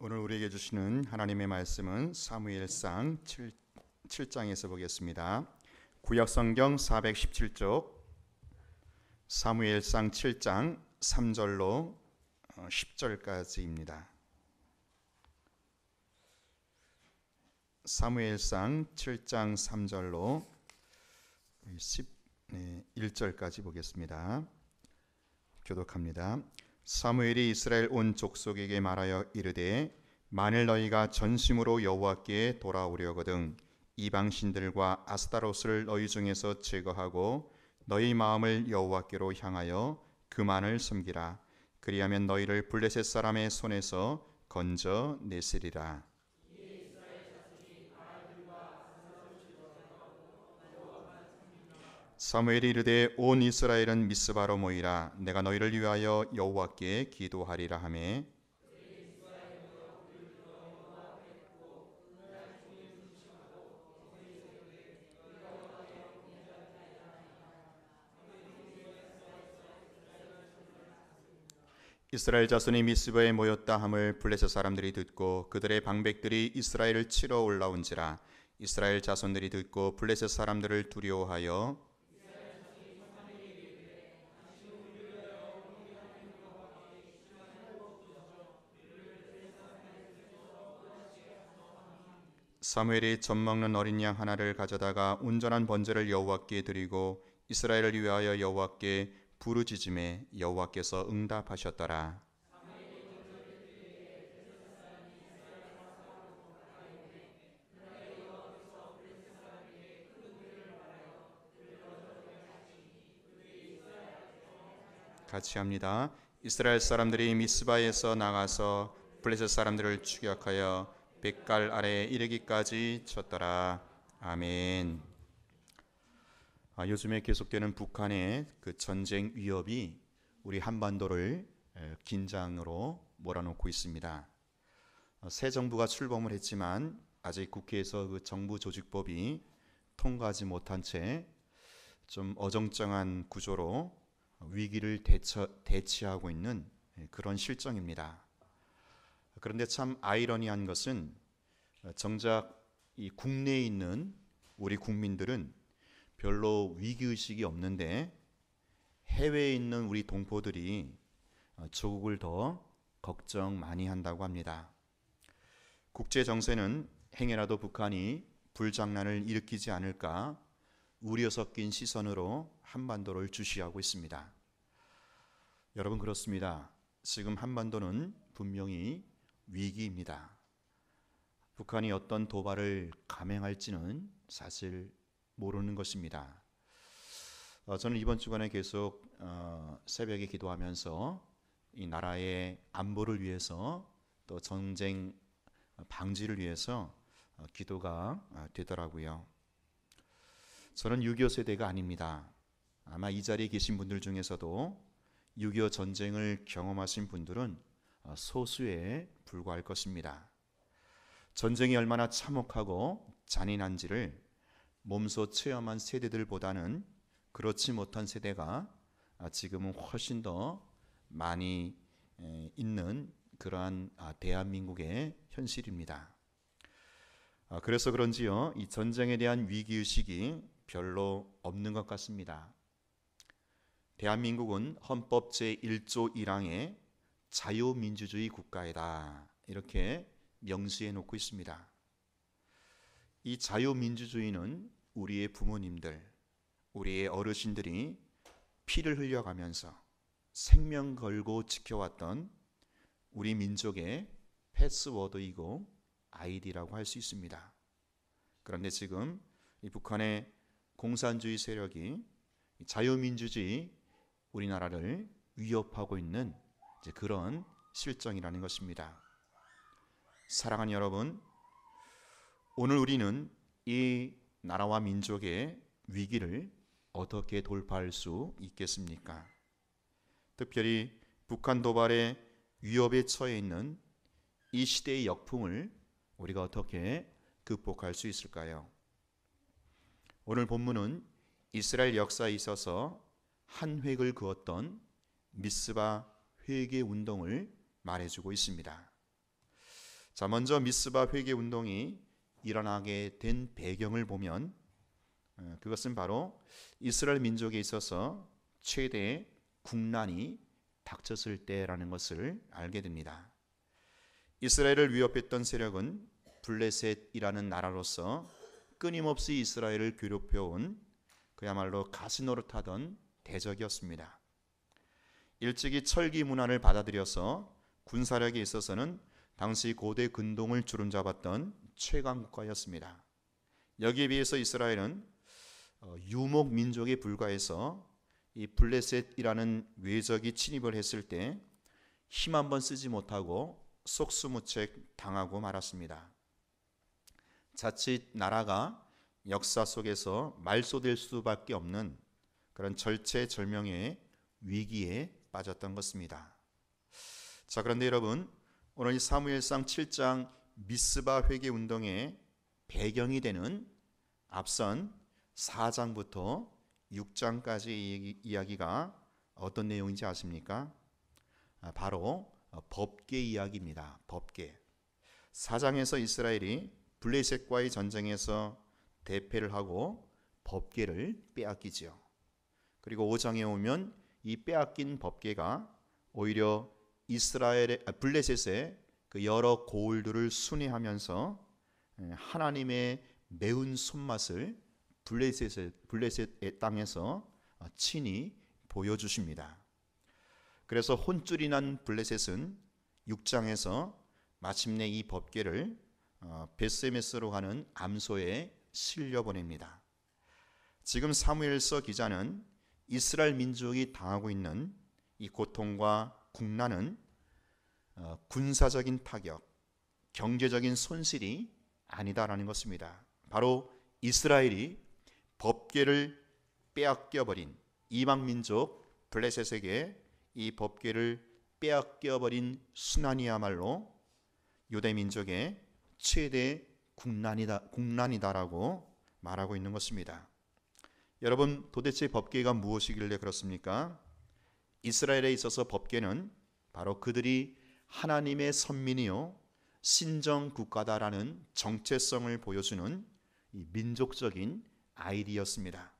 오늘 우리에게 주시는 하나님의 말씀은 사무엘상 7장에서 보겠습니다. 구약성경 417쪽 사무엘상 7장 3절로 10절까지입니다. 사무엘상 7장 3절로 11절까지 보겠습니다. 교독합니다. 사무엘이 이스라엘 온 족속에게 말하여 이르되 만일 너희가 전심으로 여호와께 돌아오려거든 이방 신들과 아스타롯을 너희 중에서 제거하고 너희 마음을 여호와께로 향하여 그만을 섬기라. 그리하면 너희를 블레셋 사람의 손에서 건져 내시리라. 사무엘이 이르되 온 이스라엘은 미스바로 모이라. 내가 너희를 위하여 여호와께 기도하리라 하매 이스라엘 자손이 미스바에 모였다 함을 블레셋 사람들이 듣고 그들의 방백들이 이스라엘을 치러 올라온지라. 이스라엘 자손들이 듣고 블레셋 사람들을 두려워하여 사무엘이 젖먹는 어린 양 하나를 가져다가 온전한 번제를 여호와께 드리고 이스라엘을 위하여 여호와께 부르짖음에 여호와께서 응답하셨더라. 같이 합니다. 이스라엘 사람들이 미스바에서 나가서 블레셋 사람들을 추격하여 백갈 아래에 이르기까지 쳤더라. 아멘. 요즘에 계속되는 북한의 그 전쟁 위협이 우리 한반도를 긴장으로 몰아넣고 있습니다. 새 정부가 출범을 했지만 아직 국회에서 그 정부 조직법이 통과하지 못한 채 좀 어정쩡한 구조로 위기를 대치하고 있는 그런 실정입니다. 그런데 참 아이러니한 것은 정작 이 국내에 있는 우리 국민들은 별로 위기의식이 없는데 해외에 있는 우리 동포들이 조국을 더 걱정 많이 한다고 합니다. 국제 정세는 행여라도 북한이 불장난을 일으키지 않을까 우려 섞인 시선으로 한반도를 주시하고 있습니다. 여러분 그렇습니다. 지금 한반도는 분명히 위기입니다. 북한이 어떤 도발을 감행할지는 사실 모르는 것입니다. 저는 이번 주간에 계속 새벽에 기도하면서 이 나라의 안보를 위해서 또 전쟁 방지를 위해서 기도가 되더라고요. 저는 6.25 세대가 아닙니다. 아마 이 자리에 계신 분들 중에서도 6.25 전쟁을 경험하신 분들은 소수에 불과할 것입니다. 전쟁이 얼마나 참혹하고 잔인한지를 몸소 체험한 세대들보다는 그렇지 못한 세대가 지금은 훨씬 더 많이 있는 그러한 대한민국의 현실입니다. 그래서 그런지요, 이 전쟁에 대한 위기의식이 별로 없는 것 같습니다. 대한민국은 헌법 제1조 1항에 자유민주주의 국가이다 이렇게 명시해 놓고 있습니다. 이 자유민주주의는 우리의 부모님들, 우리의 어르신들이 피를 흘려가면서 생명 걸고 지켜왔던 우리 민족의 패스워드이고 아이디라고 할 수 있습니다. 그런데 지금 이 북한의 공산주의 세력이 자유민주주의 우리나라를 위협하고 있는 그런 실정이라는 것입니다. 사랑하는 여러분, 오늘 우리는 이 나라와 민족의 위기를 어떻게 돌파할 수 있겠습니까? 특별히 북한 도발의 위협에 처해 있는 이 시대의 역풍을 우리가 어떻게 극복할 수 있을까요? 오늘 본문은 이스라엘 역사에 있어서 한 획을 그었던 미스바 회개 운동을 말해주고 있습니다. 자, 먼저 미스바 회개 운동이 일어나게 된 배경을 보면 그것은 바로 이스라엘 민족에 있어서 최대의 국난이 닥쳤을 때라는 것을 알게 됩니다. 이스라엘을 위협했던 세력은 블레셋이라는 나라로서 끊임없이 이스라엘을 괴롭혀온 그야말로 가시노릇하던 대적이었습니다. 일찍이 철기 문화를 받아들여서 군사력에 있어서는 당시 고대 근동을 주름잡았던 최강 국가였습니다. 여기에 비해서 이스라엘은 유목 민족에 불과해서 이 블레셋이라는 외적이 침입을 했을 때 힘 한번 쓰지 못하고 속수무책 당하고 말았습니다. 자칫 나라가 역사 속에서 말소될 수밖에 없는 그런 절체절명의 위기에 빠졌던 것입니다. 자, 그런데 여러분, 오늘 이 사무엘상 7장 미스바 회개 운동의 배경이 되는 앞선 4장부터 6장까지의 이야기가 어떤 내용인지 아십니까? 바로 법궤 이야기입니다. 법궤. 4장에서 이스라엘이 블레셋과의 전쟁에서 대패를 하고 법궤를 빼앗기지요. 그리고 5장에 오면 이 빼앗긴 법궤가 오히려 블레셋의 그 여러 고을들을 순회하면서 하나님의 매운 손맛을 블레셋의 땅에서 친히 보여주십니다. 그래서 혼쭐이 난 블레셋은 6장에서 마침내 이 법궤를 베스메스로 가는 암소에 실려보냅니다. 지금 사무엘서 기자는 이스라엘 민족이 당하고 있는 이 고통과 국난은 군사적인 타격, 경제적인 손실이 아니다라는 것입니다. 바로 이스라엘이 법궤를 빼앗겨버린 이방 민족 블레셋에게 이 법궤를 빼앗겨버린 순환이야말로 유대 민족의 최대 국난이다라고 말하고 있는 것입니다. 여러분, 도대체 법궤가 무엇이길래 그렇습니까? 이스라엘에 있어서 법궤는 바로 그들이 하나님의 선민이요 신정 국가다라는 정체성을 보여주는 이 민족적인 아이디어였습니다.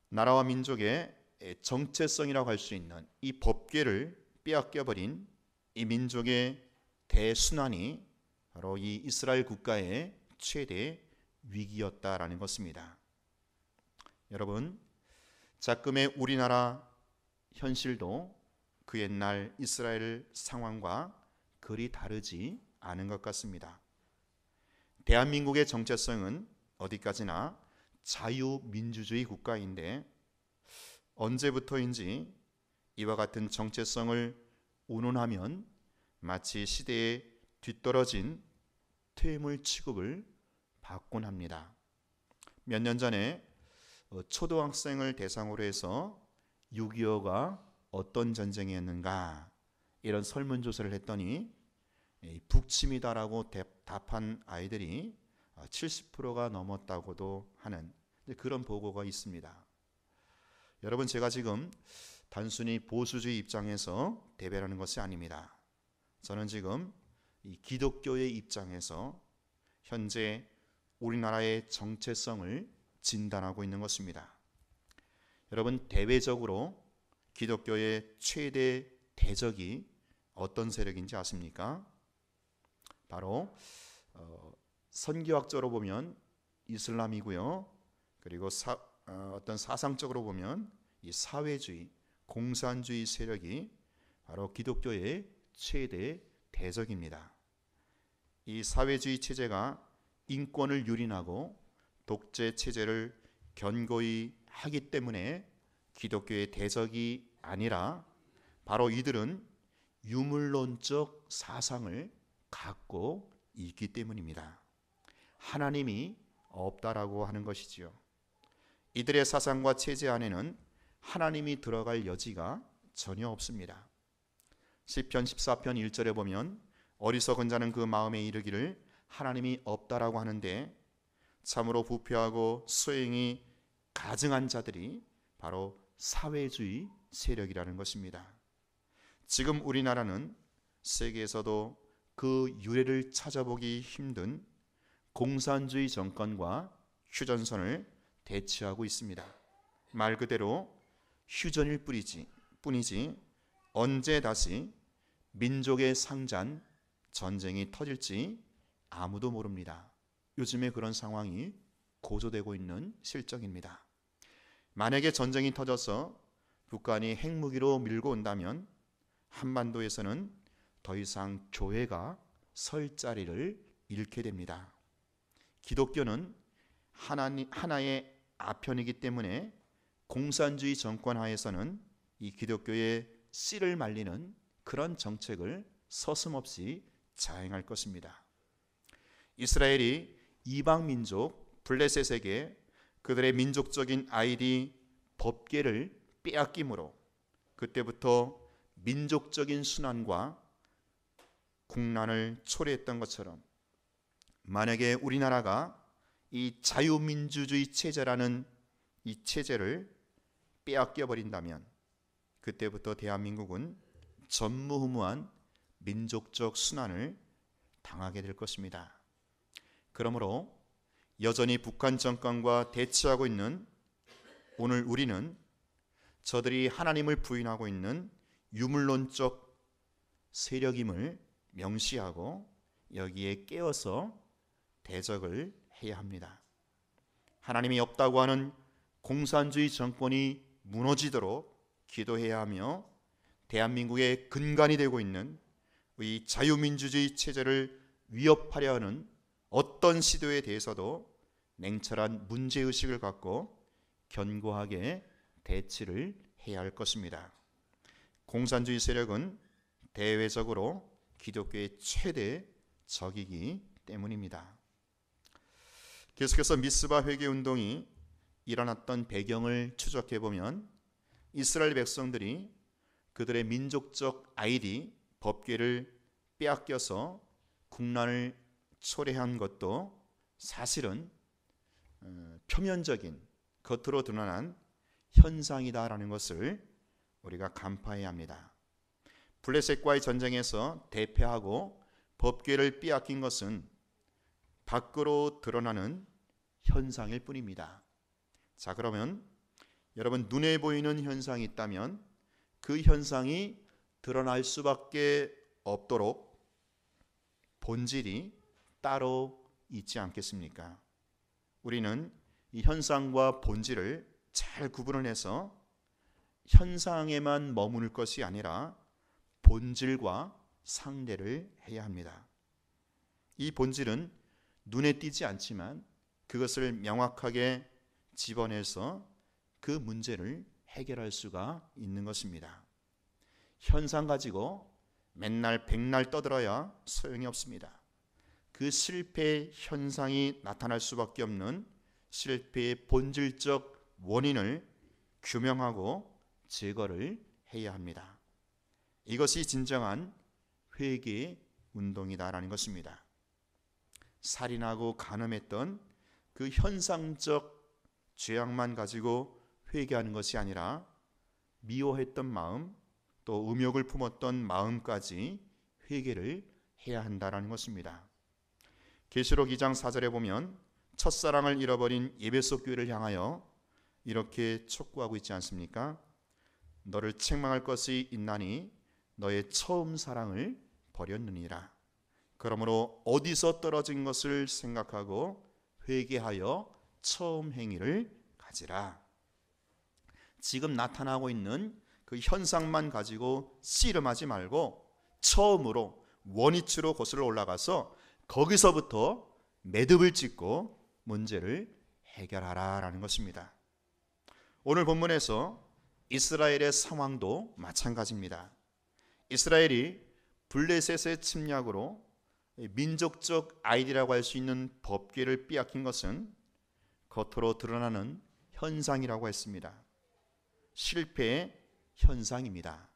나라와 민족의 정체성이라고 할 수 있는 이 법궤를 빼앗겨버린 이 민족의 대순환이 바로 이 이스라엘 국가의 최대 위기였다라는 것입니다. 여러분, 자금의 우리나라 현실도 그 옛날 이스라엘 상황과 그리 다르지 않은 것 같습니다. 대한민국의 정체성은 어디까지나 자유민주주의 국가인데 언제부터인지 이와 같은 정체성을 운운하면 마치 시대에 뒤떨어진 퇴물 취급을 받곤 합니다. 몇 년 전에 초등학생을 대상으로 해서 6.25가 어떤 전쟁이었는가 이런 설문조사를 했더니 북침이다라고 답한 아이들이 70%가 넘었다고도 하는 그런 보고가 있습니다. 여러분, 제가 지금 단순히 보수주의 입장에서 대변하는 것이 아닙니다. 저는 지금 이 기독교의 입장에서 현재 우리나라의 정체성을 진단하고 있는 것입니다. 여러분, 대외적으로 기독교의 최대 대적이 어떤 세력인지 아십니까? 바로 선교학적으로 보면 이슬람이고요. 그리고 어떤 사상적으로 보면 이 사회주의, 공산주의 세력이 바로 기독교의 최대 대적입니다. 이 사회주의 체제가 인권을 유린하고 독재 체제를 견고히 하기 때문에 기독교의 대적이 아니라 바로 이들은 유물론적 사상을 갖고 있기 때문입니다. 하나님이 없다라고 하는 것이지요. 이들의 사상과 체제 안에는 하나님이 들어갈 여지가 전혀 없습니다. 시편 14편 1절에 보면 어리석은 자는 그 마음에 이르기를 하나님이 없다라고 하는데 참으로 부패하고 수행이 가증한 자들이 바로 사회주의 세력이라는 것입니다. 지금 우리나라는 세계에서도 그 유래를 찾아보기 힘든 공산주의 정권과 휴전선을 대치하고 있습니다. 말 그대로 휴전일 뿐이지 언제 다시 민족의 상잔 전쟁이 터질지 아무도 모릅니다. 요즘에 그런 상황이 고조되고 있는 실정입니다. 만약에 전쟁이 터져서 북한이 핵무기로 밀고 온다면 한반도에서는 더 이상 교회가 설 자리를 잃게 됩니다. 기독교는 하나의 아편이기 때문에 공산주의 정권 하에서는 이 기독교의 씨를 말리는 그런 정책을 서슴없이 자행할 것입니다. 이스라엘이 이방 민족 블레셋에게 그들의 민족적인 아이디 법궤를 빼앗김으로 그때부터 민족적인 순환과 국난을 초래했던 것처럼 만약에 우리나라가 이 자유민주주의 체제라는 이 체제를 빼앗겨 버린다면 그때부터 대한민국은 전무후무한 민족적 순환을 당하게 될 것입니다. 그러므로 여전히 북한 정권과 대치하고 있는 오늘 우리는 저들이 하나님을 부인하고 있는 유물론적 세력임을 명시하고 여기에 깨어서 대적을 해야 합니다. 하나님이 없다고 하는 공산주의 정권이 무너지도록 기도해야 하며 대한민국의 근간이 되고 있는 이 자유민주주의 체제를 위협하려 하는 어떤 시도에 대해서도 냉철한 문제의식을 갖고 견고하게 대치를 해야 할 것입니다. 공산주의 세력은 대외적으로 기독교의 최대 적이기 때문입니다. 계속해서 미스바 회개 운동이 일어났던 배경을 추적해 보면 이스라엘 백성들이 그들의 민족적 아이디 법궤를 빼앗겨서 국난을 초래한 것도 사실은 표면적인 겉으로 드러난 현상이다라는 것을 우리가 간파해야 합니다. 블레셋과의 전쟁에서 대패하고 법궤를 빼앗긴 것은 밖으로 드러나는 현상일 뿐입니다. 자, 그러면 여러분 눈에 보이는 현상이 있다면 그 현상이 드러날 수밖에 없도록 본질이 따로 있지 않겠습니까? 우리는 이 현상과 본질을 잘 구분을 해서 현상에만 머무를 것이 아니라 본질과 상대를 해야 합니다. 이 본질은 눈에 띄지 않지만 그것을 명확하게 집어내서 그 문제를 해결할 수가 있는 것입니다. 현상 가지고 맨날 백날 떠들어야 소용이 없습니다. 그 실패의 현상이 나타날 수밖에 없는 실패의 본질적 원인을 규명하고 제거를 해야 합니다. 이것이 진정한 회개 운동이다라는 것입니다. 살인하고 간음했던 그 현상적 죄악만 가지고 회개하는 것이 아니라 미워했던 마음 또 음욕을 품었던 마음까지 회개를 해야 한다라는 것입니다. 계시록 2장 4절에 보면 첫사랑을 잃어버린 에베소 교회를 향하여 이렇게 촉구하고 있지 않습니까? 너를 책망할 것이 있나니 너의 처음 사랑을 버렸느니라. 그러므로 어디서 떨어진 것을 생각하고 회개하여 처음 행위를 가지라. 지금 나타나고 있는 그 현상만 가지고 씨름하지 말고 처음으로 원위치로 거슬러 올라가서 거기서부터 매듭을 짓고 문제를 해결하라라는 것입니다. 오늘 본문에서 이스라엘의 상황도 마찬가지입니다. 이스라엘이 블레셋의 침략으로 민족적 아이디라고 할 수 있는 법궤를 빼앗긴 것은 겉으로 드러나는 현상이라고 했습니다. 실패의 현상입니다.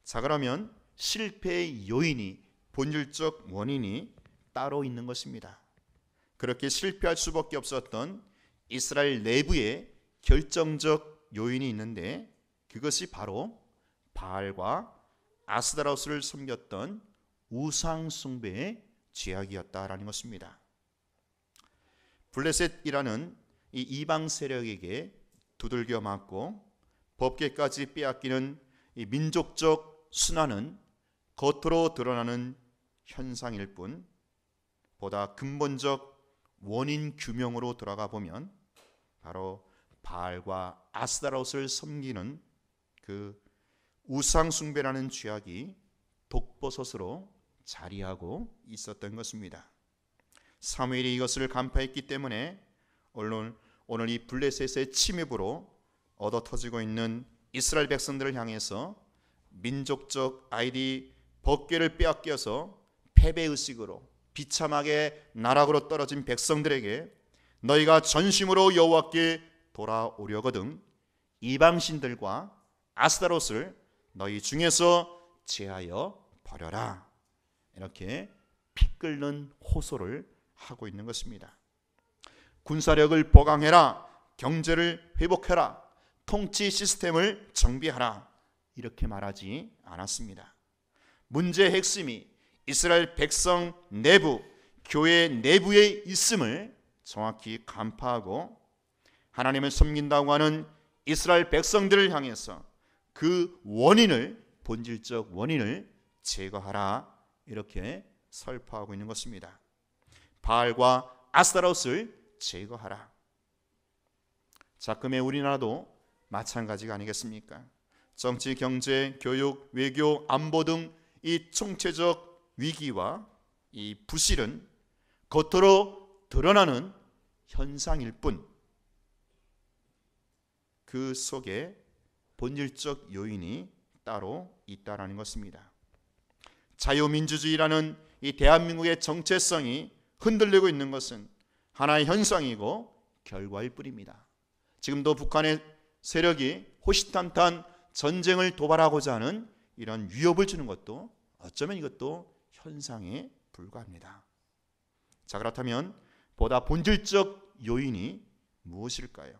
자, 그러면 실패의 요인이 본질적 원인이 따로 있는 것입니다. 그렇게 실패할 수밖에 없었던 이스라엘 내부에 결정적 요인이 있는데 그것이 바로 바알과 아스다로스를 섬겼던 우상 숭배의 죄악이었다라는 것입니다. 블레셋이라는 이 이방 세력에게 두들겨 맞고 법궤까지 빼앗기는 이 민족적 순환은 겉으로 드러나는 현상일 뿐, 보다 근본적 원인 규명으로 들어가 보면 바로 바알과 아스타롯을 섬기는 그 우상 숭배라는 죄악이 독버섯으로 자리하고 있었던 것입니다. 사무엘이 이것을 간파했기 때문에 오늘 이 블레셋의 침입으로 얻어 터지고 있는 이스라엘 백성들을 향해서 민족적 아이디 법궤를 빼앗겨서 패배의식으로 비참하게 나락으로 떨어진 백성들에게 너희가 전심으로 여호와께 돌아오려거든 이방신들과 아스타롯을 너희 중에서 제하여 버려라, 이렇게 피 끓는 호소를 하고 있는 것입니다. 군사력을 보강해라, 경제를 회복해라, 통치 시스템을 정비하라, 이렇게 말하지 않았습니다. 문제의 핵심이 이스라엘 백성 내부, 교회 내부에 있음을 정확히 간파하고 하나님을 섬긴다고 하는 이스라엘 백성들을 향해서 그 원인을, 본질적 원인을 제거하라, 이렇게 설파하고 있는 것입니다. 바알과 아스타롯을 제거하라. 자금의 우리나라도 마찬가지가 아니겠습니까? 정치, 경제, 교육, 외교, 안보 등 이 총체적 위기와 이 부실은 겉으로 드러나는 현상일 뿐, 그 속에 본질적 요인이 따로 있다라는 것입니다. 자유민주주의라는 이 대한민국의 정체성이 흔들리고 있는 것은 하나의 현상이고 결과일 뿐입니다. 지금도 북한의 세력이 호시탐탐 전쟁을 도발하고자 하는 이런 위협을 주는 것도 어쩌면 이것도 현상에 불과합니다. 자, 그렇다면 보다 본질적 요인이 무엇일까요?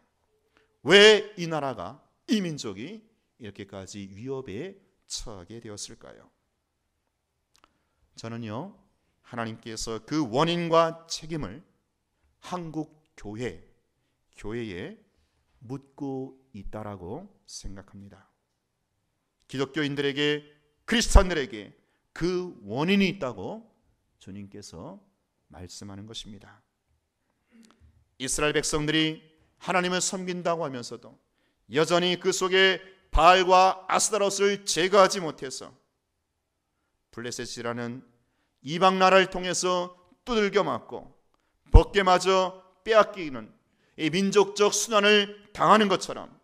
왜 이 나라가, 이 민족이 이렇게까지 위협에 처하게 되었을까요? 저는요, 하나님께서 그 원인과 책임을 한국 교회에 묻고 있다라고 생각합니다. 기독교인들에게, 크리스찬들에게 그 원인이 있다고 주님께서 말씀하는 것입니다. 이스라엘 백성들이 하나님을 섬긴다고 하면서도 여전히 그 속에 바알과 아스타롯을 제거하지 못해서 블레셋이라는 이방 나라를 통해서 두들겨 맞고 법궤마저 빼앗기는 이 민족적 순환을 당하는 것처럼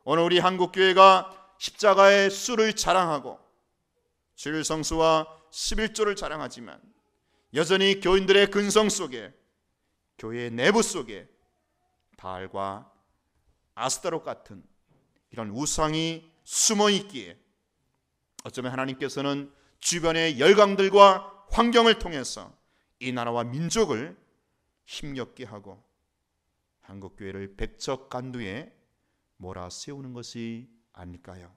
오늘 우리 한국교회가 십자가의 수를 자랑하고 주일 성수와 11조를 자랑하지만 여전히 교인들의 근성 속에, 교회 내부 속에 바알과 아스타롯 같은 이런 우상이 숨어 있기에 어쩌면 하나님께서는 주변의 열강들과 환경을 통해서 이 나라와 민족을 힘겹게 하고 한국교회를 백척간두에 몰아세우는 것이 아닐까요?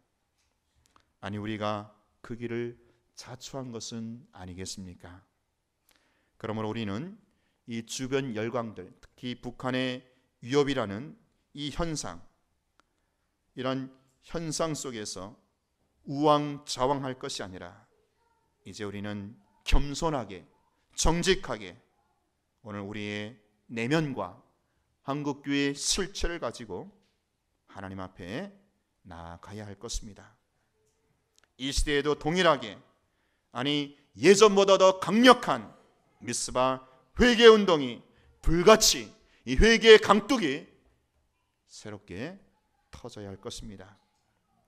아니, 우리가 그 길을 자초한 것은 아니겠습니까? 그러므로 우리는 이 주변 열강들, 특히 북한의 위협이라는 이 현상, 이런 현상 속에서 우왕좌왕할 것이 아니라 이제 우리는 겸손하게, 정직하게 오늘 우리의 내면과 한국교회의 실체를 가지고 하나님 앞에 나아가야 할 것입니다. 이 시대에도 동일하게, 아니 예전보다 더 강력한 미스바 회개운동이 불같이, 이 회개의 강둑이 새롭게 터져야 할 것입니다.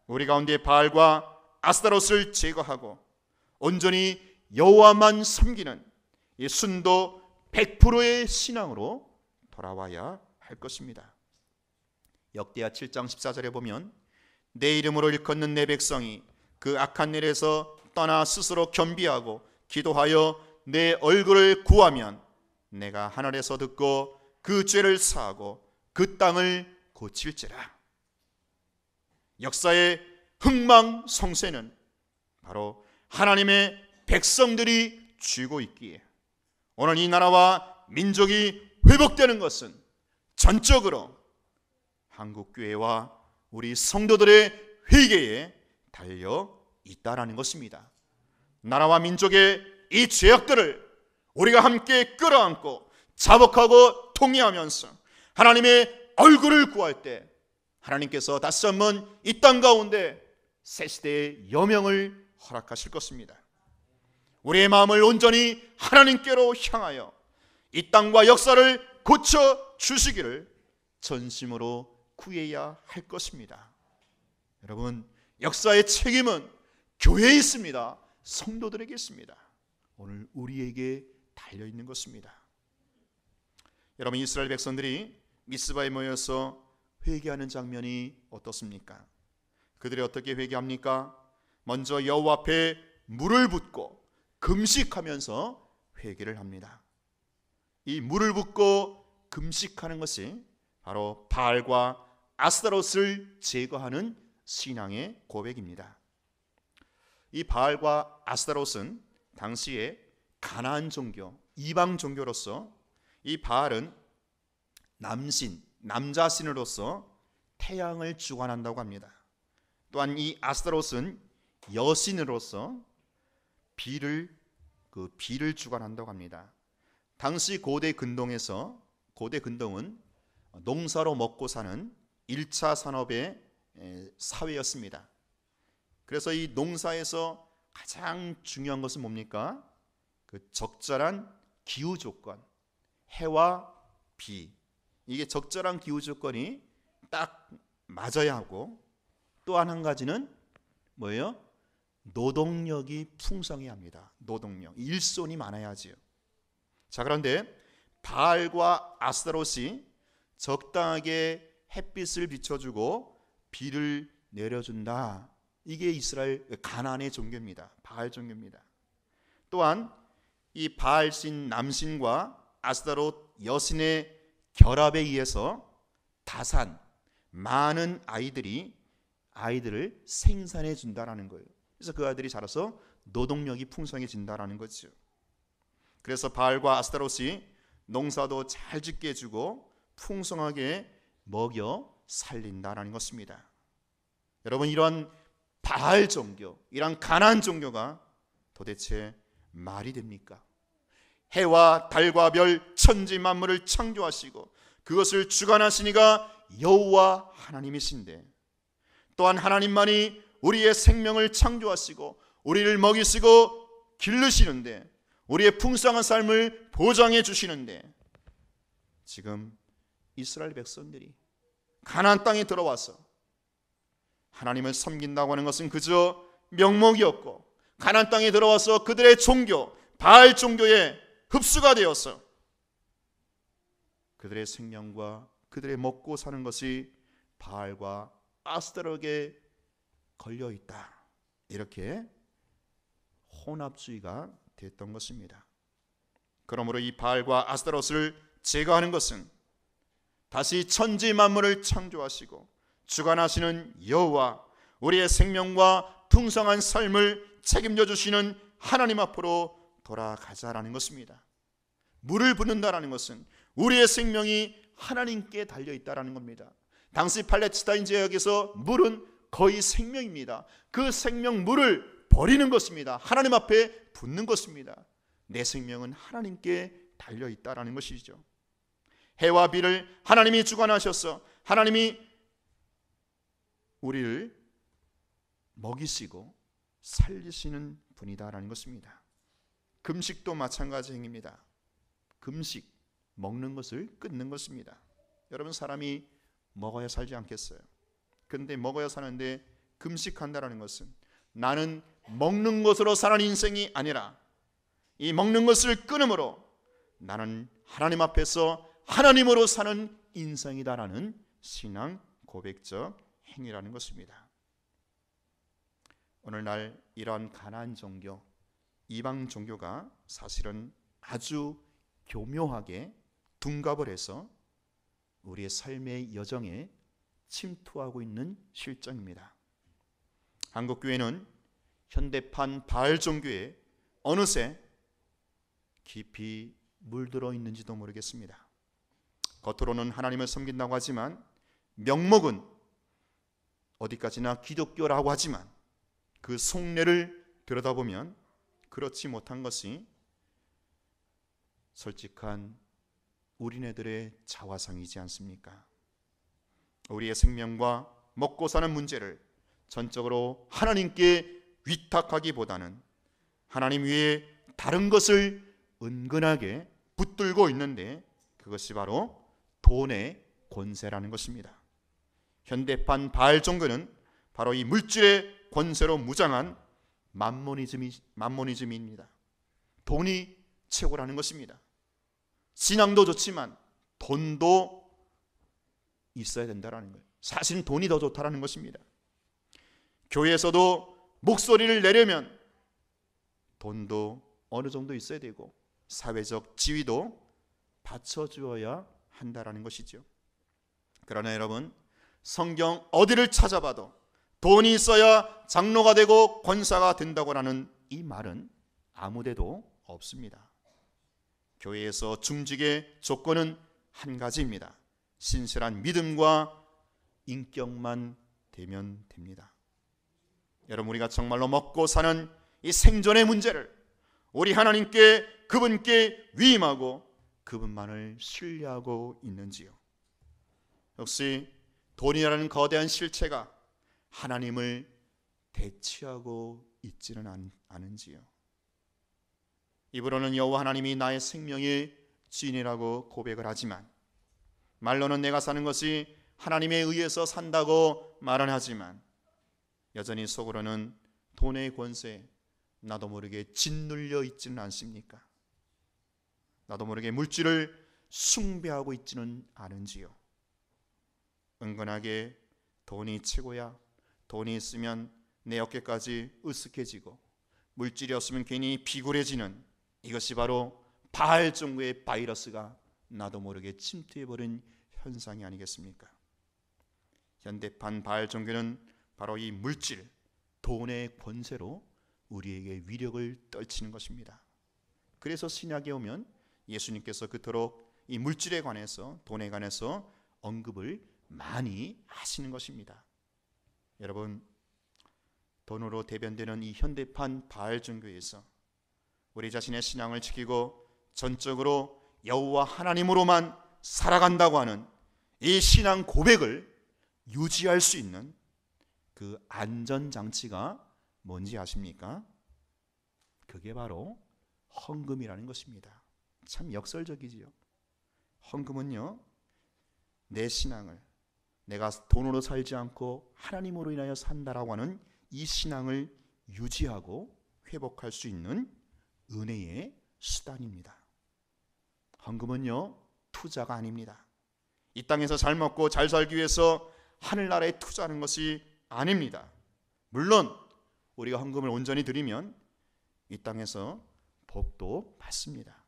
우리 가운데 바알과 아스타롯을 제거하고 온전히 여호와만 섬기는 이 순도 100%의 신앙으로 돌아와야 할 것입니다. 역대하 7장 14절에 보면 내 이름으로 일컫는 내 백성이 그 악한 일에서 떠나 스스로 겸비하고 기도하여 내 얼굴을 구하면 내가 하늘에서 듣고 그 죄를 사하고 그 땅을 고칠지라. 역사의 흥망성쇠는 바로 하나님의 백성들이 쥐고 있기에 오늘 이 나라와 민족이 회복되는 것은 전적으로 한국교회와 우리 성도들의 회개에 달려 있다라는 것입니다. 나라와 민족의 이 죄악들을 우리가 함께 끌어안고 자복하고 통회하면서 하나님의 얼굴을 구할 때 하나님께서 다시 한번 이 땅 가운데 새 시대의 여명을 허락하실 것입니다. 우리의 마음을 온전히 하나님께로 향하여 이 땅과 역사를 고쳐 주시기를 전심으로 구해야 할 것입니다. 여러분, 역사의 책임은 교회에 있습니다. 성도들에게 있습니다. 오늘 우리에게 달려있는 것입니다. 여러분, 이스라엘 백성들이 미스바에 모여서 회개하는 장면이 어떻습니까? 그들이 어떻게 회개합니까? 먼저 여호와 앞에 물을 붓고 금식하면서 회개를 합니다. 이 물을 붓고 금식하는 것이 바로 바알과 아스타롯을 제거하는 신앙의 고백입니다. 이 바알과 아스타롯은 당시에 가나안 종교, 이방 종교로서 이 바알은 남신, 남자신으로서 태양을 주관한다고 합니다. 또한 이 아스타롯은 여신으로서 비를 주관한다고 합니다. 당시 고대 근동은 농사로 먹고 사는 1차 산업의 사회였습니다. 그래서 이 농사에서 가장 중요한 것은 뭡니까? 그 적절한 기후 조건, 해와 비, 이게 적절한 기후 조건이 딱 맞아야 하고, 또 한 가지는 뭐예요? 노동력이 풍성해야 합니다. 노동력, 일손이 많아야지요. 자, 그런데 바알과 아스타롯이 적당하게 햇빛을 비춰주고 비를 내려준다. 이게 이스라엘 가나안의 종교입니다. 바알 종교입니다. 또한 이 바알신 남신과 아스타롯 여신의 결합에 의해서 다산, 많은 아이들을 생산해 준다라는 거예요. 그래서 그 아이들이 자라서 노동력이 풍성해진다라는 거죠. 그래서 바알과 아스타롯이 농사도 잘 짓게 해주고 풍성하게 먹여 살린다라는 것입니다. 여러분, 이런 바알 종교, 이런 가나안 종교가 도대체 말이 됩니까? 해와 달과 별, 천지 만물을 창조하시고 그것을 주관하시니가 여호와 하나님이신데, 또한 하나님만이 우리의 생명을 창조하시고 우리를 먹이시고 기르시는데, 우리의 풍성한 삶을 보장해 주시는데, 지금 이스라엘 백성들이 가나안 땅에 들어와서 하나님을 섬긴다고 하는 것은 그저 명목이었고, 가나안 땅에 들어와서 그들의 종교, 바알 종교에 흡수가 되어서 그들의 생명과 그들의 먹고 사는 것이 바알과 아스타롯에 걸려 있다. 이렇게 혼합주의가 됐던 것입니다. 그러므로 이 바알과 아스타롯을 제거하는 것은 다시 천지 만물을 창조하시고 주관하시는 여호와, 우리의 생명과 풍성한 삶을 책임져 주시는 하나님 앞으로 돌아가자라는 것입니다. 물을 붓는다라는 것은 우리의 생명이 하나님께 달려 있다라는 겁니다. 당시 팔레스타인 지역에서 물은 거의 생명입니다. 그 생명물을 버리는 것입니다. 하나님 앞에 붓는 것입니다. 내 생명은 하나님께 달려 있다라는 것이죠. 해와 비를 하나님이 주관하셔서 하나님이 우리를 먹이시고 살리시는 분이다라는 것입니다. 금식도 마찬가지 행위입니다. 금식, 먹는 것을 끊는 것입니다. 여러분, 사람이 먹어야 살지 않겠어요? 그런데 먹어야 사는데 금식한다라는 것은 나는 먹는 것으로 사는 인생이 아니라 이 먹는 것을 끊음으로 나는 하나님 앞에서 하나님으로 사는 인생이다라는 신앙 고백적 행위라는 것입니다. 오늘날 이러한 가나안 종교, 이방 종교가 사실은 아주 교묘하게 둔갑을 해서 우리의 삶의 여정에 침투하고 있는 실정입니다. 한국교회는 현대판 바알 종교에 어느새 깊이 물들어 있는지도 모르겠습니다. 겉으로는 하나님을 섬긴다고 하지만 명목은 어디까지나 기독교라고 하지만 그 속내를 들여다보면 그렇지 못한 것이 솔직한 우리네들의 자화상이지 않습니까? 우리의 생명과 먹고 사는 문제를 전적으로 하나님께 위탁하기보다는 하나님 위에 다른 것을 은근하게 붙들고 있는데 그것이 바로 돈의 권세라는 것입니다. 현대판 바알 종교는 바로 이 물질의 권세로 무장한 만모니즘입니다. 돈이 최고라는 것입니다. 신앙도 좋지만 돈도 있어야 된다는 거예요. 사실은 돈이 더 좋다는 것입니다. 교회에서도 목소리를 내려면 돈도 어느 정도 있어야 되고 사회적 지위도 받쳐주어야 한다는 것이죠. 그러나 여러분, 성경 어디를 찾아봐도 돈이 있어야 장로가 되고 권사가 된다고 하는 이 말은 아무데도 없습니다. 교회에서 중직의 조건은 한 가지입니다. 신실한 믿음과 인격만 되면 됩니다. 여러분, 우리가 정말로 먹고 사는 이 생존의 문제를 우리 하나님께, 그분께 위임하고 그분만을 신뢰하고 있는지요? 역시 돈이라는 거대한 실체가 하나님을 대치하고 있지는 않은지요? 입으로는 여호와 하나님이 나의 생명의 주인이라고 고백을 하지만 말로는 내가 사는 것이 하나님에 의해서 산다고 말은 하지만 여전히 속으로는 돈의 권세에 나도 모르게 짓눌려 있지는 않습니까? 나도 모르게 물질을 숭배하고 있지는 않은지요? 은근하게 돈이 최고야, 돈이 있으면 내 어깨까지 으쓱해지고 물질이 없으면 괜히 비굴해지는 이것이 바로 바알 종교의 바이러스가 나도 모르게 침투해버린 현상이 아니겠습니까? 현대판 바알 종교는 바로 이 물질, 돈의 권세로 우리에게 위력을 떨치는 것입니다. 그래서 신약에 오면 예수님께서 그토록 이 물질에 관해서, 돈에 관해서 언급을 많이 하시는 것입니다. 여러분, 돈으로 대변되는 이 현대판 바알 종교에서 우리 자신의 신앙을 지키고 전적으로 여호와 하나님으로만 살아간다고 하는 이 신앙 고백을 유지할 수 있는 그 안전장치가 뭔지 아십니까? 그게 바로 헌금이라는 것입니다. 참 역설적이지요. 헌금은요, 내 신앙을, 내가 돈으로 살지 않고 하나님으로 인하여 산다라고 하는 이 신앙을 유지하고 회복할 수 있는 은혜의 수단입니다. 헌금은요, 투자가 아닙니다. 이 땅에서 잘 먹고 잘 살기 위해서 하늘나라에 투자하는 것이 아닙니다. 물론 우리가 헌금을 온전히 드리면 이 땅에서 복도 받습니다.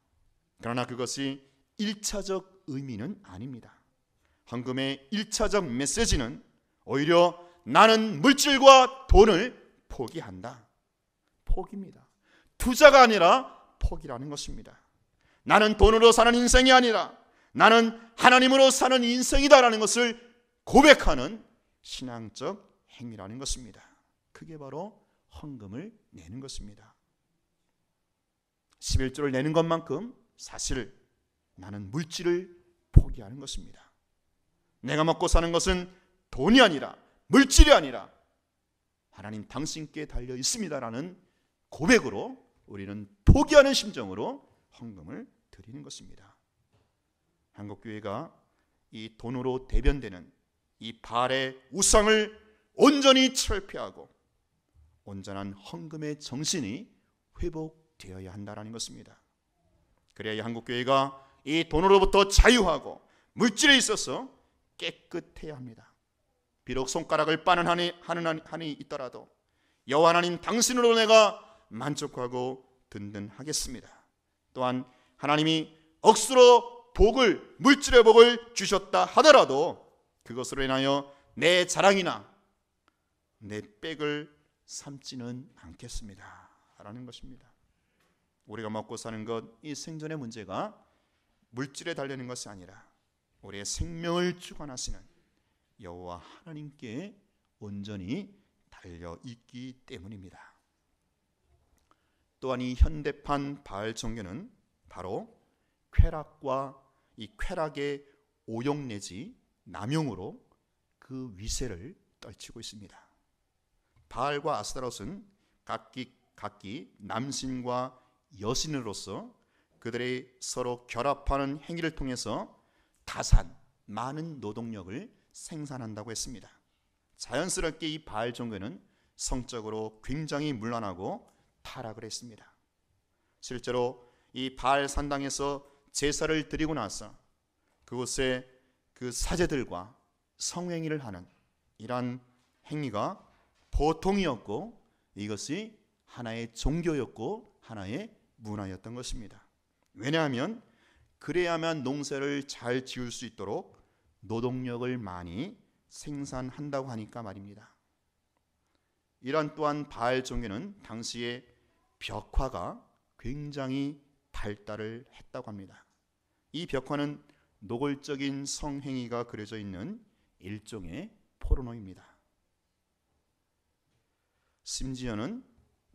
그러나 그것이 1차적 의미는 아닙니다. 헌금의 1차적 메시지는 오히려 나는 물질과 돈을 포기한다. 포기입니다. 투자가 아니라 포기라는 것입니다. 나는 돈으로 사는 인생이 아니라 나는 하나님으로 사는 인생이다라는 것을 고백하는 신앙적 행위라는 것입니다. 그게 바로 헌금을 내는 것입니다. 11조를 내는 것만큼 사실 나는 물질을 포기하는 것입니다. 내가 먹고 사는 것은 돈이 아니라 물질이 아니라 하나님 당신께 달려 있습니다라는 고백으로 우리는 포기하는 심정으로 헌금을 드리는 것입니다. 한국교회가 이 돈으로 대변되는 이 바알의 우상을 온전히 철폐하고 온전한 헌금의 정신이 회복되어야 한다는 것입니다. 그래야 한국교회가 이 돈으로부터 자유하고 물질에 있어서 깨끗해야 합니다. 비록 손가락을 빠는 한이 있더라도 여호와 하나님 당신으로 내가 만족하고 든든하겠습니다. 또한 하나님이 억수로 복을, 물질의 복을 주셨다 하더라도 그것으로 인하여 내 자랑이나 내 빽을 삼지는 않겠습니다 라는 것입니다. 우리가 먹고 사는 것, 이 생존의 문제가 물질에 달리는 것이 아니라 우리의 생명을 주관하시는 여호와 하나님께 온전히 달려 있기 때문입니다. 또한 이 현대판 바알 종교는 바로 쾌락과 이 쾌락의 오용 내지 남용으로 그 위세를 떨치고 있습니다. 바알과 아스타롯은 각기 남신과 여신으로서 그들의 서로 결합하는 행위를 통해서 많은 노동력을 생산한다고 했습니다. 자연스럽게 이 바알 종교는 성적으로 굉장히 문란하고 타락을 했습니다. 실제로 이 바알 산당에서 제사를 드리고 나서 그곳에 그 사제들과 성행위를 하는 이러한 행위가 보통이었고 이것이 하나의 종교였고 하나의 문화였던 것입니다. 왜냐하면 그래야만 농사를 잘 지을 수 있도록 노동력을 많이 생산한다고 하니까 말입니다. 이런 또한 바알 종교는 당시에 벽화가 굉장히 발달을 했다고 합니다. 이 벽화는 노골적인 성행위가 그려져 있는 일종의 포르노입니다. 심지어는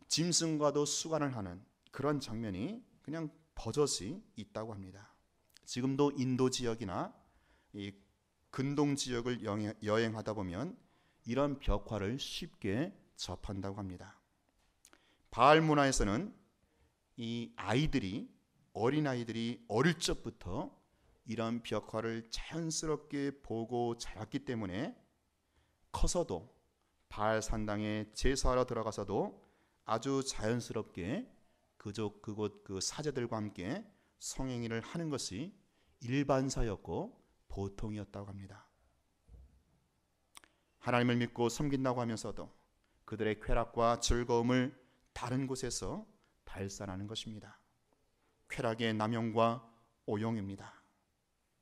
짐승과도 수간을 하는 그런 장면이 그냥 버젓이 있다고 합니다. 지금도 인도 지역이나 이 근동 지역을 여행하다 보면 이런 벽화를 쉽게 접한다고 합니다. 바알 문화에서는 이 어린아이들이 어릴 적부터 이런 벽화를 자연스럽게 보고 자랐기 때문에 커서도 바알 산당에 제사하러 들어가서도 아주 자연스럽게 그곳 그 사제들과 함께 성행위를 하는 것이 일반사였고 보통이었다고 합니다. 하나님을 믿고 섬긴다고 하면서도 그들의 쾌락과 즐거움을 다른 곳에서 발산하는 것입니다. 쾌락의 남용과 오용입니다.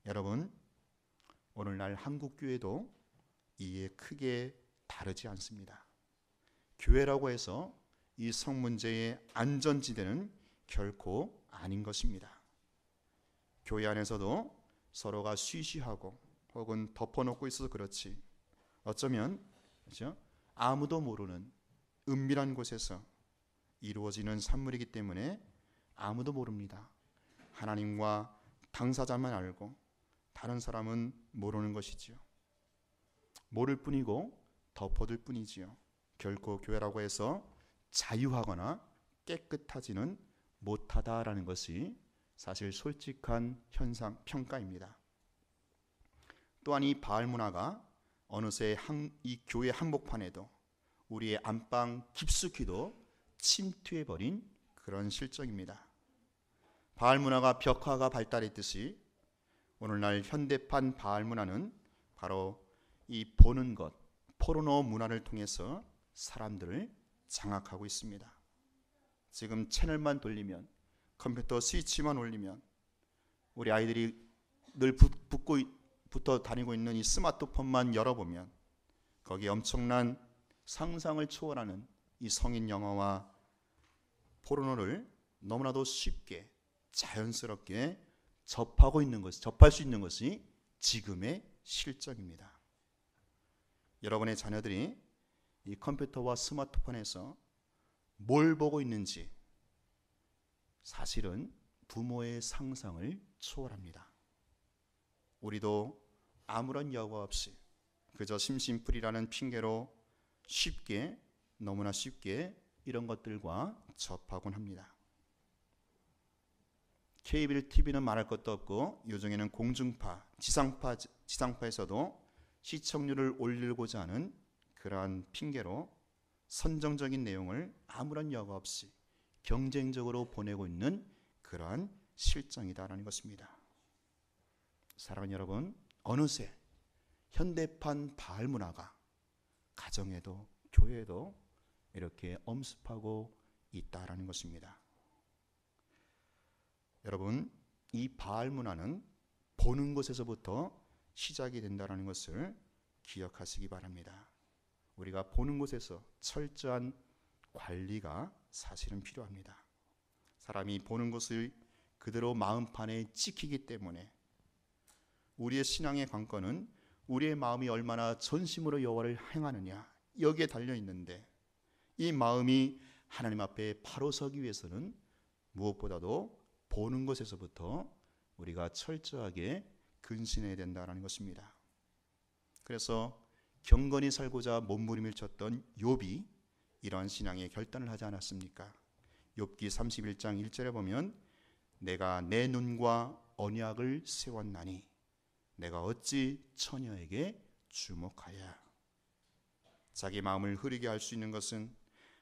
여러분, 오늘날 한국교회도 이에 크게 다르지 않습니다. 교회라고 해서 이 성문제의 안전지대는 결코 아닌 것입니다. 교회 안에서도 서로가 쉬쉬하고 혹은 덮어놓고 있어서 그렇지 어쩌면 그렇죠? 아무도 모르는 은밀한 곳에서 이루어지는 산물이기 때문에 아무도 모릅니다. 하나님과 당사자만 알고 다른 사람은 모르는 것이지요. 모를 뿐이고 덮어둘 뿐이지요. 결코 교회라고 해서 자유하거나 깨끗하지는 못하다라는 것이 사실 솔직한 평가입니다. 또한 이 바알 문화가 어느새 이 교회 한복판에도 우리의 안방 깊숙이도 침투해버린 그런 실정입니다. 바알 문화가 벽화가 발달했듯이 오늘날 현대판 바알 문화는 바로 이 보는 것, 포르노 문화를 통해서 사람들을 장악하고 있습니다. 지금 채널만 돌리면, 컴퓨터 스위치만 올리면 우리 아이들이 늘 붙어 다니고 있는 이 스마트폰만 열어보면 거기에 엄청난 상상을 초월하는 이 성인 영화와 포르노를 너무나도 쉽게 자연스럽게 접할 수 있는 것이 지금의 실정입니다. 여러분의 자녀들이 이 컴퓨터와 스마트폰에서 뭘 보고 있는지 사실은 부모의 상상을 초월합니다. 우리도 아무런 여과 없이 그저 심심풀이라는 핑계로 너무나 쉽게 이런 것들과 접하곤 합니다. 케이블 TV는 말할 것도 없고 요즘에는 공중파, 지상파에서도 시청률을 올리고자 하는 그러한 핑계로 선정적인 내용을 아무런 여과 없이 경쟁적으로 보내고 있는 그러한 실정이다라는 것입니다. 사랑하는 여러분, 어느새 현대판 바알 문화가 가정에도 교회에도 이렇게 엄습하고 있다라는 것입니다. 여러분, 이 바알 문화는 보는 곳에서부터 시작이 된다는 것을 기억하시기 바랍니다. 우리가 보는 곳에서 철저한 관리가 사실은 필요합니다. 사람이 보는 것을 그대로 마음판에 찍히기 때문에 우리의 신앙의 관건은 우리의 마음이 얼마나 전심으로 여호와를 행하느냐 여기에 달려 있는데, 이 마음이 하나님 앞에 바로 서기 위해서는 무엇보다도 보는 것에서부터 우리가 철저하게 근신해야 된다는 것입니다. 그래서 경건히 살고자 몸부림을 쳤던 욥이 이러한 신앙의 결단을 하지 않았습니까? 욥기 31장 1절에 보면 내가 내 눈과 언약을 세웠나니 내가 어찌 처녀에게 주목하야. 자기 마음을 흐리게 할 수 있는 것은,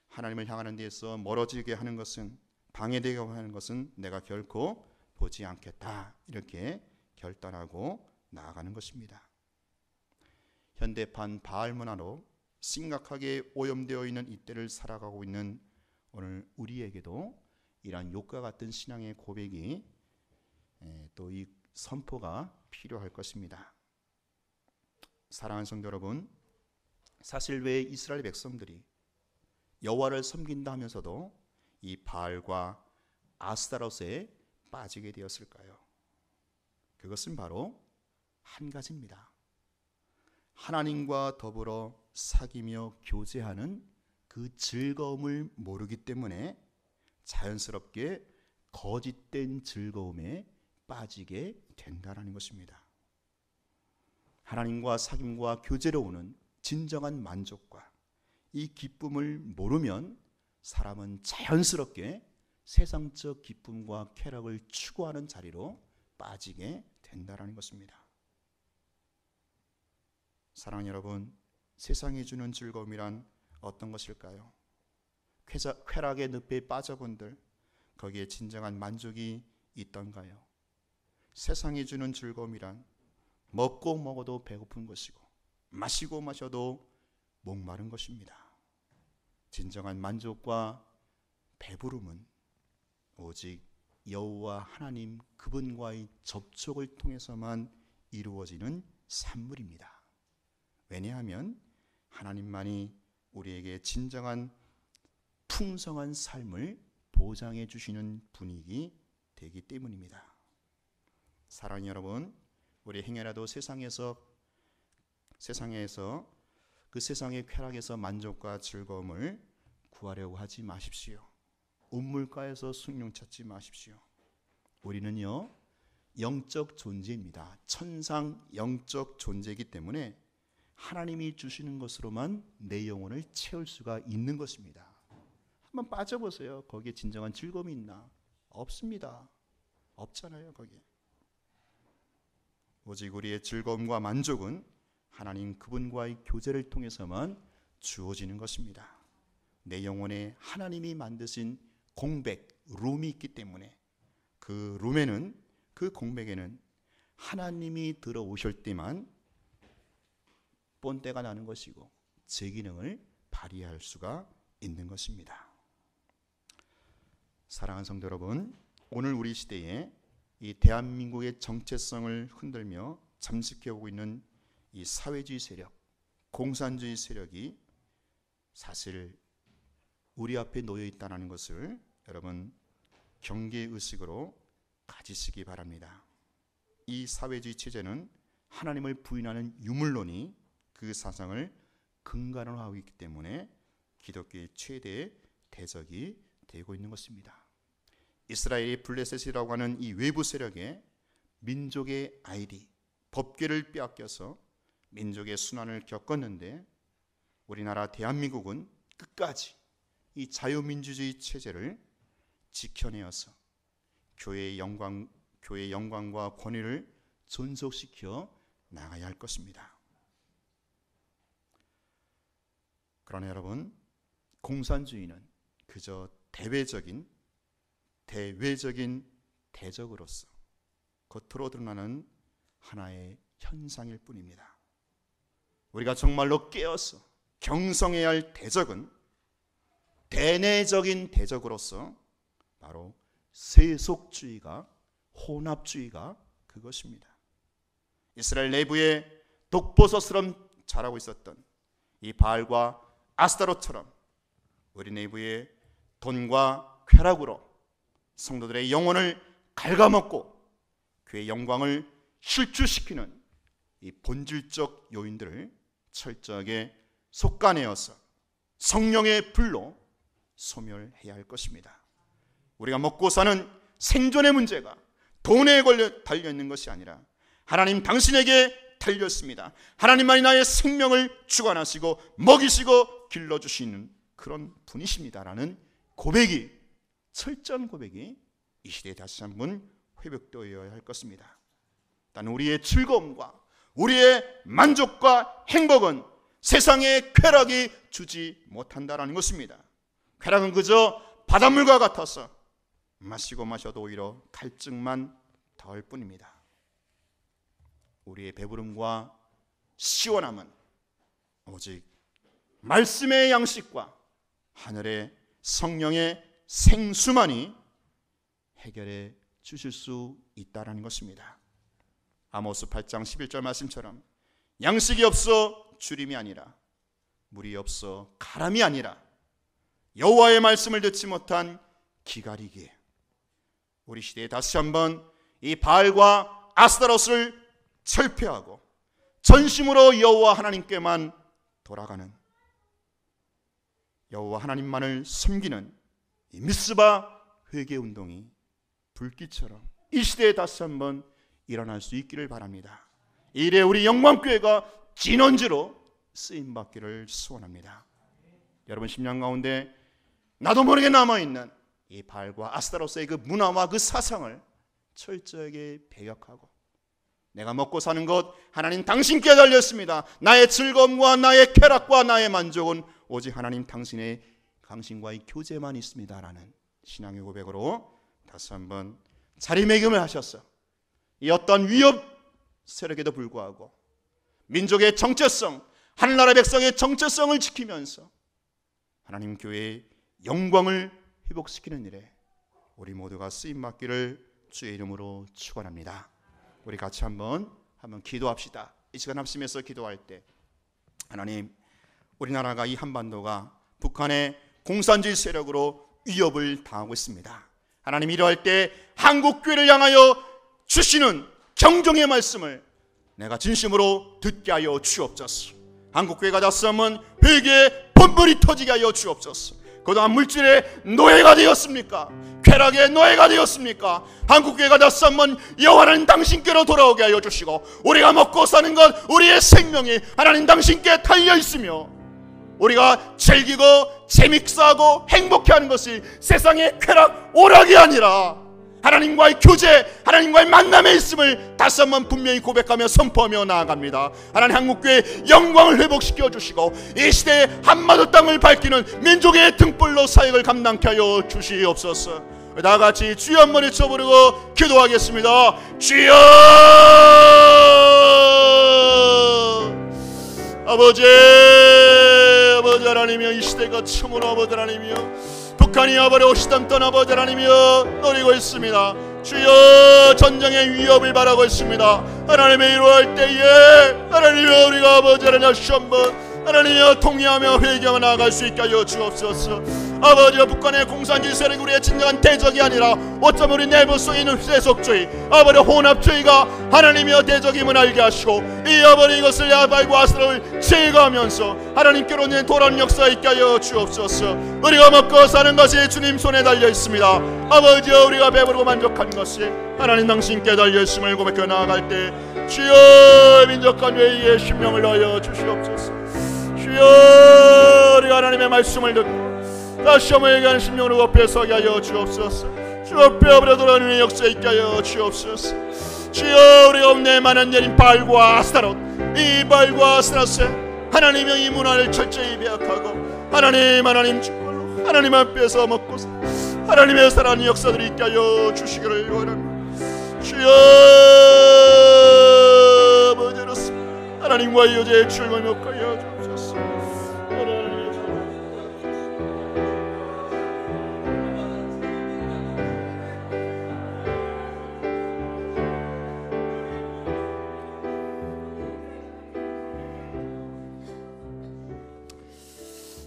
하나님을 향하는 데에서 멀어지게 하는 것은, 방해되게 하는 것은 내가 결코 보지 않겠다, 이렇게 결단하고 나아가는 것입니다. 현대판 바알 문화로 심각하게 오염되어 있는 이때를 살아가고 있는 오늘 우리에게도 이러한 욥과 같은 신앙의 고백이 또 이 선포가 필요할 것입니다. 사랑하는 성도 여러분, 사실 왜 이스라엘 백성들이 여호와를 섬긴다 하면서도 이 바알과 아스타롯에 빠지게 되었을까요? 그것은 바로 한 가지입니다. 하나님과 더불어 사귀며 교제하는 그 즐거움을 모르기 때문에 자연스럽게 거짓된 즐거움에 빠지게 된다는 것입니다. 하나님과 사귐과 교제로 오는 진정한 만족과 이 기쁨을 모르면 사람은 자연스럽게 세상적 기쁨과 쾌락을 추구하는 자리로 빠지게 된다는 것입니다. 사랑하는 여러분, 세상이 주는 즐거움이란 어떤 것일까요? 쾌락의 늪에 빠져본들, 거기에 진정한 만족이 있던가요? 세상이 주는 즐거움이란 먹고 먹어도 배고픈 것이고 마시고 마셔도 목마른 것입니다. 진정한 만족과 배부름은 오직 여호와 하나님 그분과의 접촉을 통해서만 이루어지는 산물입니다. 왜냐하면 하나님만이 우리에게 진정한 풍성한 삶을 보장해 주시는 분이기 되기 때문입니다. 사랑하는 여러분, 우리 행여라도 세상에서 그 세상의 쾌락에서 만족과 즐거움을 구하려고 하지 마십시오. 우물가에서 숭늉 찾지 마십시오. 우리는요, 영적 존재입니다. 천상 영적 존재이기 때문에 하나님이 주시는 것으로만 내 영혼을 채울 수가 있는 것입니다. 한번 빠져보세요. 거기에 진정한 즐거움이 있나? 없습니다. 없잖아요, 거기에. 오직 우리의 즐거움과 만족은 하나님 그분과의 교제를 통해서만 주어지는 것입니다. 내 영혼에 하나님이 만드신 공백, 룸이 있기 때문에 그 룸에는, 그 공백에는 하나님이 들어오실 때만 본때가 나는 것이고 제 기능을 발휘할 수가 있는 것입니다. 사랑하는 성도 여러분, 오늘 우리 시대에 이 대한민국의 정체성을 흔들며 잠식해오고 있는 이 사회주의 세력, 공산주의 세력이 사실 우리 앞에 놓여 있다는 것을 여러분 경계의식으로 가지시기 바랍니다. 이 사회주의 체제는 하나님을 부인하는 유물론이 그 사상을 근간으로 하고 있기 때문에 기독교의 최대의 대적이 되고 있는 것입니다. 이스라엘이 블레셋이라고 하는 이 외부 세력에 민족의 아이디, 법궤를 빼앗겨서 민족의 순환을 겪었는데 우리나라 대한민국은 끝까지 이 자유민주주의 체제를 지켜내어서 교회의 영광과 권위를 존속시켜 나가야 할 것입니다. 그러나 여러분, 공산주의는 그저 대외적인 대적으로서 겉으로 드러나는 하나의 현상일 뿐입니다. 우리가 정말로 깨어서 경성해야 할 대적은 대내적인 대적으로서 바로 세속주의가, 혼합주의가 그것입니다. 이스라엘 내부에 독보섯처럼 자라고 있었던 이 바알과 아스타롯처럼 우리 내부에 돈과 쾌락으로 성도들의 영혼을 갉아먹고 그의 영광을 실추시키는 이 본질적 요인들을 철저하게 속가내어서 성령의 불로 소멸해야 할 것입니다. 우리가 먹고 사는 생존의 문제가 돈에 달려있는 것이 아니라 하나님 당신에게 달렸습니다. 하나님만이 나의 생명을 주관하시고 먹이시고 길러주시는 그런 분이십니다라는 고백이, 철저한 고백이 이 시대에 다시 한번 회복되어야 할 것입니다. 단 우리의 즐거움과 우리의 만족과 행복은 세상의 쾌락이 주지 못한다라는 것입니다. 쾌락은 그저 바닷물과 같아서 마시고 마셔도 오히려 갈증만 더할 뿐입니다. 우리의 배부름과 시원함은 오직 말씀의 양식과 하늘의 성령의 생수만이 해결해 주실 수 있다라는 것입니다. 아모스 8장 11절 말씀처럼 양식이 없어 주림이 아니라 물이 없어 가람이 아니라 여호와의 말씀을 듣지 못한 기갈이기에 우리 시대에 다시 한번 이 바알과 아스타로스를 철폐하고 전심으로 여호와 하나님께만 돌아가는, 여호와 하나님만을 섬기는 이 미스바 회개운동이 불길처럼 이 시대에 다시 한번 일어날 수 있기를 바랍니다. 이래 우리 영광교회가 진원지로 쓰임받기를 소원합니다. 여러분 심령 가운데 나도 모르게 남아있는 이 바알과 아스타로스의 그 문화와 그 사상을 철저하게 배격하고 내가 먹고 사는 것 하나님 당신께 달렸습니다. 나의 즐거움과 나의 쾌락과 나의 만족은 오직 하나님 당신의 당신과의 교제만 있습니다라는 신앙의 고백으로 다시 한번 자리매김을 하셔서 이 어떤 위협 세력에도 불구하고 민족의 정체성, 하늘나라 백성의 정체성을 지키면서 하나님 교회의 영광을 회복시키는 일에 우리 모두가 쓰임받기를 주의 이름으로 축원합니다. 우리 같이 한번 기도합시다. 이 시간 합심해서 기도할 때 하나님, 우리나라가 이 한반도가 북한의 공산주의 세력으로 위협을 당하고 있습니다. 하나님, 이러할 때 한국교회를 향하여 주시는 경종의 말씀을 내가 진심으로 듣게 하여 주옵소서. 한국교회가 다시 한번 회개의 번번이 터지게 하여 주옵소서. 그동안 물질의 노예가 되었습니까? 쾌락의 노예가 되었습니까? 한국교회가 다시 한번 여호와는 당신께로 돌아오게 하여 주시고 우리가 먹고 사는 것, 우리의 생명이 하나님 당신께 달려있으며 우리가 즐기고 재밌어하고 행복해하는 것이 세상의 쾌락, 오락이 아니라 하나님과의 교제, 하나님과의 만남에 있음을 다시 한번 분명히 고백하며 선포하며 나아갑니다. 하나님, 한국교회의 영광을 회복시켜 주시고 이 시대의 한마디 땅을 밝히는 민족의 등불로 사역을 감당케 하여 주시옵소서. 다같이 주여 한번 외쳐부르고 기도하겠습니다. 주여! 아버지 하나님이여, 이 시대가 참으로 아버지 하나님이여 북한이 아버지 오시던 아버지 하나님이여 노리고 있습니다. 주여, 전쟁의 위협을 바라고 있습니다. 하나님의 이루어할 때에 하나님이여 우리가 아버지 하나님 다시 한번 하나님이여 통회하며 회개하며 나아갈 수 있게 하여 주옵소서. 아버지여, 북한의 공산주의 세력이 우리의 진정한 대적이 아니라 어쩌면 우리 내부 속에 있는 세속주의, 아버지 혼합주의가 하나님이여 대적임을 알게 하시고 이 아버지 이것을 야발고 아스라를 제거하면서 하나님께로 돌아오는 역사가 있게 하여 주옵소서. 우리가 먹고 사는 것이 주님 손에 달려 있습니다. 아버지여, 우리가 배부르고 만족한 것이 하나님 당신께 달려 있음을 고백해 나아갈 때 주여 민족한 회의의 심령을 넣어 주시옵소서. 주여, 우리가 하나님의 말씀을 듣고 다시 한번 얘기하는 심령으로 앞에 서게 하여 주옵소서. 주 앞에 아버지 돌아오는 역사 있게 하여 주옵소서. 주여, 우리 가운데 많은 내린 바알과 아스타롯, 이 바알과 아스타롯의 하나님의 이 문화를 철저히 배역하고 하나님 주권으로 하나님 앞에서 먹고 하나님의 사랑하는 역사들이 있게 하여 주시기를 원합니다. 주여, 아버지로서 하나님과의 여제의 출범을 먹게 하여 주옵소서.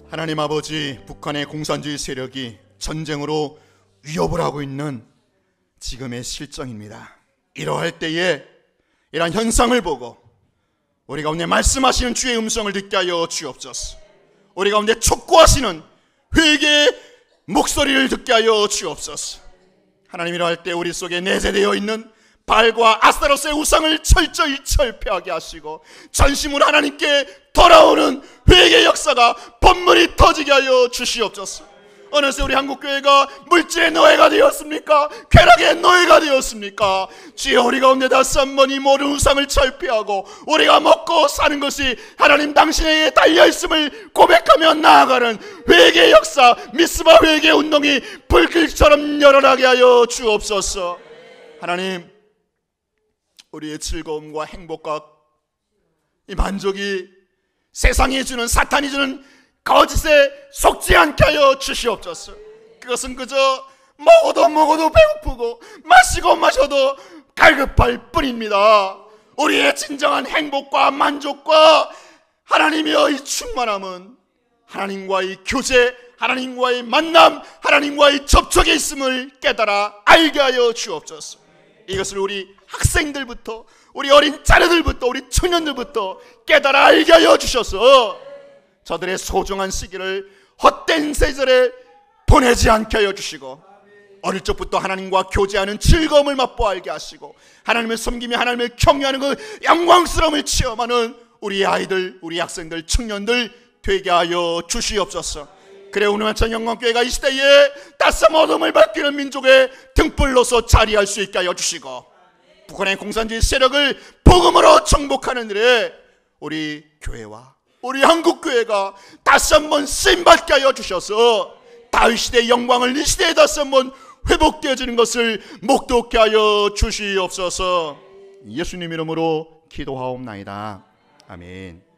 하나님 아버지, 북한의 공산주의 세력이 전쟁으로 위협을 하고 있는 지금의 실정입니다. 이러할 때에 이러한 현상을 보고 우리 가운데 말씀하시는 주의 음성을 듣게 하여 주옵소서. 우리 가운데 촉구하시는 회개의 목소리를 듣게 하여 주옵소서. 하나님, 이러할 때 우리 속에 내재되어 있는 바알과 아스타로스의 우상을 철저히 철폐하게 하시고 전심으로 하나님께 돌아오는 회개의 역사가 번물이 터지게 하여 주시옵소서. 어느새 우리 한국교회가 물질의 노예가 되었습니까? 쾌락의 노예가 되었습니까? 주여, 우리 가운데 다시 한번 이 모든 우상을 철폐하고 우리가 먹고 사는 것이 하나님 당신에게 달려있음을 고백하며 나아가는 회개의 역사, 미스바 회개 운동이 불길처럼 열어나게 하여 주옵소서. 하나님, 우리의 즐거움과 행복과 이 만족이 세상이 주는, 사탄이 주는 거짓에 속지 않게 하여 주시옵소서. 그것은 그저 먹어도 배고프고 마시고 마셔도 갈급할 뿐입니다. 우리의 진정한 행복과 만족과 하나님의 충만함은 하나님과의 교제, 하나님과의 만남, 하나님과의 접촉에 있음을 깨달아 알게 하여 주옵소서. 이것을 우리 학생들부터, 우리 어린 자녀들부터, 우리 청년들부터 깨달아 알게 하여 주셔서 저들의 소중한 시기를 헛된 세절에 보내지 않게 하여 주시고 어릴 적부터 하나님과 교제하는 즐거움을 맛보아 알게 하시고 하나님을 섬기며 하나님을 경외하는 그 영광스러움을 체험하는 우리 아이들, 우리 학생들, 청년들 되게 하여 주시옵소서. 그래, 오늘 한천 영광교회가 이 시대에 따스한 어둠을 밝히는 민족의 등불로서 자리할 수 있게 하여 주시고 북한의 공산주의 세력을 복음으로 정복하는 일에 우리 교회와 우리 한국교회가 다시 한번 쓰임받게 하여 주셔서 다윗 시대의 영광을 이 시대에 다시 한번 회복되어지는 것을 목도케 하여 주시옵소서. 예수님 이름으로 기도하옵나이다. 아멘.